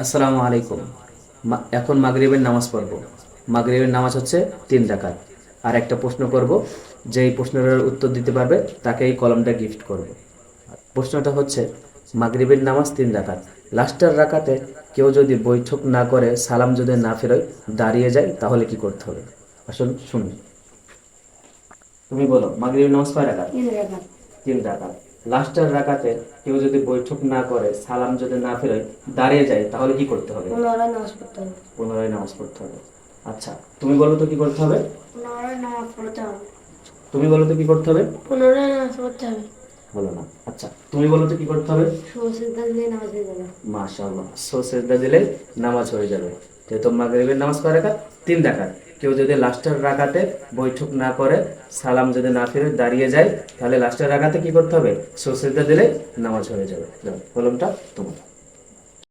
আসসালামু আলাইকুম। এখন মাগরিবের নামাজ পড়ব। মাগরিবের নামাজ হচ্ছে 3 রাকাত। আর একটা প্রশ্ন করব, যেই প্রশ্নের উত্তর দিতে পারবে তাকে এই কলমটা গিফট করব। প্রশ্নটা হচ্ছে, মাগরিবের নামাজ 3 রাকাত, লাস্টের রাকাতে কেউ যদি বৈঠক না করে সালাম যদি না ফেরোয় দাঁড়িয়ে যায় তাহলে কি করতে হবে? আসলে শুনুন, তুমি বলো মাগরিবের নামাজ কয় রাকাত? 3 রাকাত। 3 রাকাত। লাস্টের রাকাতে কেউ যদি বৈঠক না করে সালাম যদি না ফেরোয় দাঁড়িয়ে যায় তাহলে কি করতে হবে? পুনরায় নামাজ পড়তে হবে। পুনরায় নামাজ পড়তে হবে। আচ্ছা, তুমি বলো তো কি করতে হবে? পুনরায় নামাজ পড়তে হবে। তুমি বলো তো কি করতে হবে? পুনরায় নামাজ পড়তে হবে। বলো না। আচ্ছা, তুমি বলো তো কি করতে হবে? সুসিদ্ধা দিয়ে নামাজ হয়ে যাবে। মাশাআল্লাহ, সেজদা দিলে নামাজ হয়ে যাবে। যেহেতু মাগরিবের নামাজ কয় রাকাত? 3 রাকাত। কেউ যদি লাস্টের রাকাতে বৈঠক না করে সালাম যদি না ফিরে দাঁড়িয়ে যায় তাহলে লাস্টের রাকাতে কি করতে হবে? সেজদা দিলে নামাজ হয়ে যাবে। কলমটা তোমার।